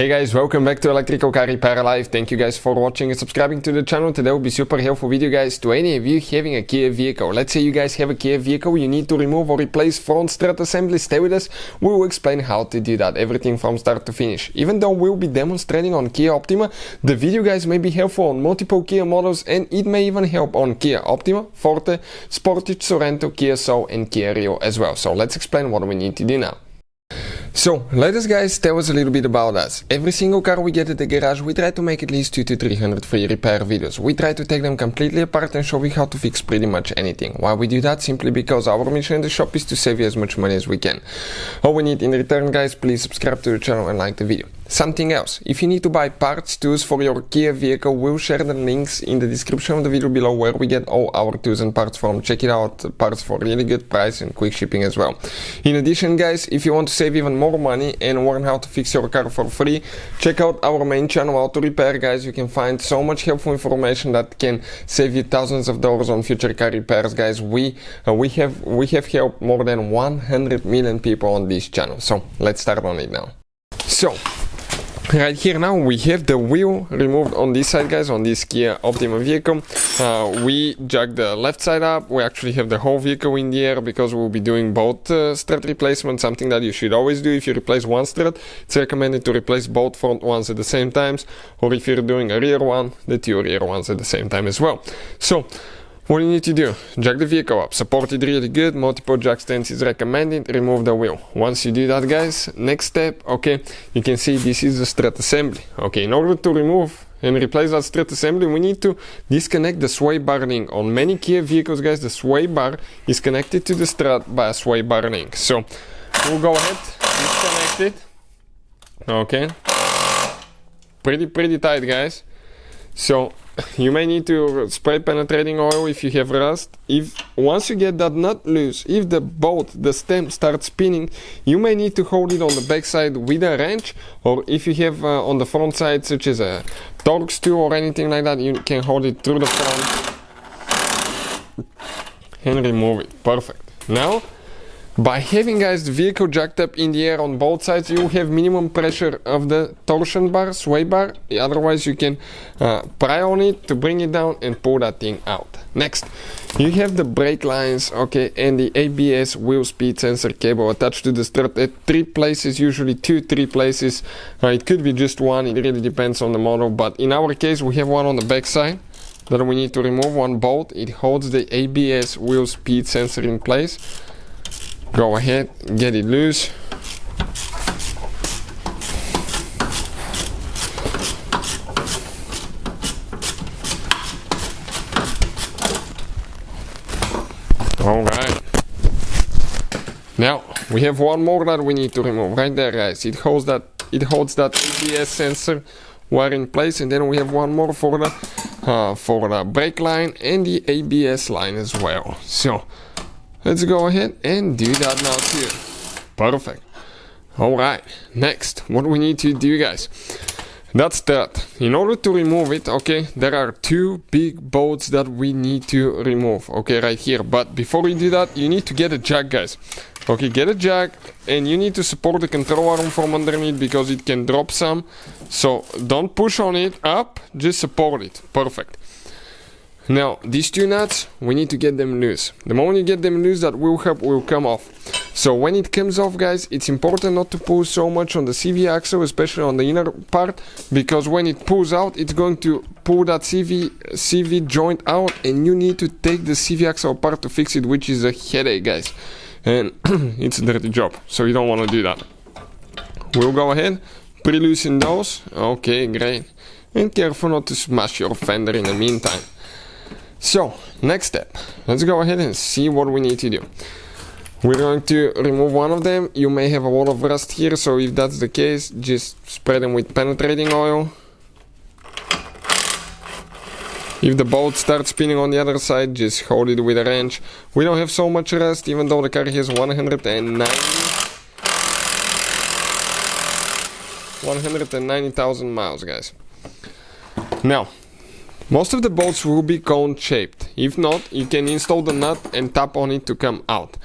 Hey guys, welcome back to Electrical Car Repair Live. Thank you guys for watching and subscribing to the channel. Today will be super helpful video guys to any of you having a Kia vehicle. Let's say you guys have a Kia vehicle, you need to remove or replace front strut assembly. Stay with us, we will explain how to do that, everything from start to finish. Even though we'll be demonstrating on Kia Optima, the video guys may be helpful on multiple Kia models and it may even help on Kia Optima, Forte, Sportage, Sorento, Kia Soul and Kia Rio as well. So let's explain what we need to do now. So, let us guys tell us a little bit about us. Every single car we get at the garage, we try to make at least 200 to 300 free repair videos. We try to take them completely apart and show you how to fix pretty much anything. Why we do that? Simply because our mission in the shop is to save you as much money as we can. All we need in return guys, please subscribe to the channel and like the video. Something else, if you need to buy parts, tools for your Kia vehicle, we'll share the links in the description of the video below where we get all our tools and parts from. Check it out, parts for really good price and quick shipping as well. In addition guys, if you want to save even more money and learn how to fix your car for free, check out our main channel, Auto Repair guys. You can find so much helpful information that can save you thousands of dollars on future car repairs guys. We have helped more than 100 million people on this channel. So let's start on it now. So right here now we have the wheel removed on this side guys, on this Kia Optima vehicle. We jack the left side up. We actually have the whole vehicle in the air because we'll be doing both strut replacement, something that you should always do. If you replace one strut, it's recommended to replace both front ones at the same time, or if you're doing a rear one, the two rear ones at the same time as well. So what you need to do, jack the vehicle up, support it really good, multiple jack stands is recommended, remove the wheel. Once you do that guys, next step, okay, you can see this is the strut assembly. Okay, in order to remove and replace that strut assembly, we need to disconnect the sway bar link. On many Kia vehicles guys, the sway bar is connected to the strut by a sway bar link. So we'll go ahead, disconnect it. Okay, pretty tight guys. So you may need to spray penetrating oil if you have rust. If once you get that nut loose, if the bolt, the stem starts spinning, you may need to hold it on the back side with a wrench, or if you have on the front side such as a Torx tool or anything like that, you can hold it through the front and remove it. Perfect. Now by having guys the vehicle jacked up in the air on both sides, you have minimum pressure of the torsion bar, sway bar. Otherwise you can pry on it to bring it down and pull that thing out. Next, you have the brake lines, okay, and the ABS wheel speed sensor cable attached to the strut at 3 places, usually 2-3 places. It could be just one, it really depends on the model, but in our case we have one on the back side that we need to remove, one bolt. It holds the ABS wheel speed sensor in place. Go ahead, get it loose. Alright. Now we have one more that we need to remove right there guys. It holds that ABS sensor wire in place, and then we have one more for the brake line and the ABS line as well. So let's go ahead and do that now too. Perfect. Alright, next, what we need to do guys, that's that. In order to remove it, okay, there are 2 big bolts that we need to remove, okay, right here. But before we do that, you need to get a jack guys. Okay, get a jack, and you need to support the control arm from underneath because it can drop some. So don't push on it up, just support it. Perfect. Now these 2 nuts, we need to get them loose. The moment you get them loose, that will come off. So when it comes off guys, it's important not to pull so much on the CV axle, especially on the inner part, because when it pulls out, it's going to pull that CV joint out, and you need to take the CV axle apart to fix it, which is a headache guys, and it's a dirty job, so you don't want to do that. We'll go ahead, pre-loosen those. Okay, great, and careful not to smash your fender in the meantime. So, next step, let's go ahead and see what we need to do. We're going to remove one of them. You may have a lot of rust here, so if that's the case, just spray them with penetrating oil. If the bolt starts spinning on the other side, just hold it with a wrench. We don't have so much rust, even though the car has 190,000 miles, guys. Now, most of the bolts will be cone shaped. If not, you can install the nut and tap on it to come out.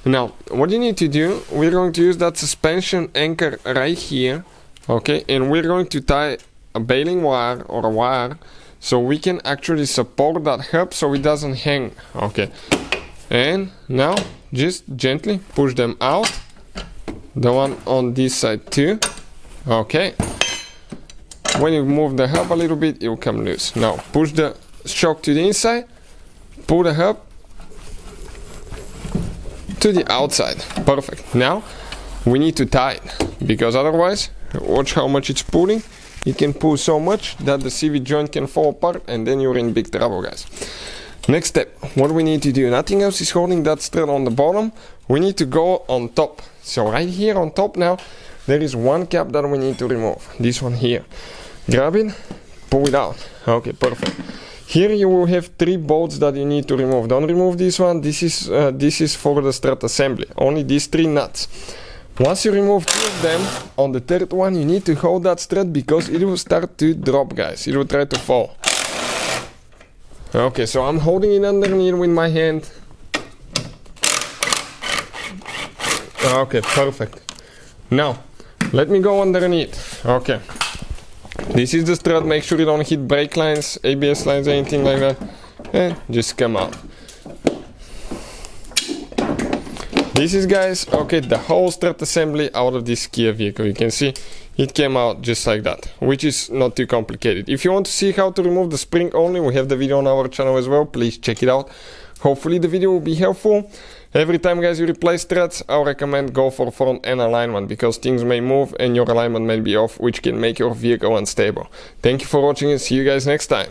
Now, what you need to do, we're going to use that suspension anchor right here Okay, and we're going to tie a baling wire or a wire so we can actually support that hub so it doesn't hang. Okay, and now just gently push them out. The one on this side too. Okay, when you move the hub a little bit, it will come loose. Now push the shock to the inside, pull the hub to the outside. Perfect. Now we need to tie it, because otherwise, watch how much it's pulling. It can pull so much that the CV joint can fall apart, and then you're in big trouble, guys. Next step, what we need to do, nothing else is holding that strut on the bottom. We need to go on top. So right here on top now, there is one cap that we need to remove. This one here. Grab it, pull it out. Okay, perfect. Here you will have 3 bolts that you need to remove. Don't remove this one. This is for the strut assembly. Only these 3 nuts. Once you remove 2 of them, on the 3rd one you need to hold that strut, because it will start to drop, guys. It will try to fall. Okay, so I'm holding it underneath with my hand. Okay, perfect. Now, let me go underneath. Okay. This is the strut. Make sure you don't hit brake lines, ABS lines, anything like that. And just come out. This is, guys, okay, the whole strut assembly out of this Kia vehicle. You can see it came out just like that, which is not too complicated. If you want to see how to remove the spring only, we have the video on our channel as well. Please check it out. Hopefully the video will be helpful. Every time, guys, you replace struts, I recommend go for front end alignment, because things may move and your alignment may be off, which can make your vehicle unstable. Thank you for watching and see you guys next time.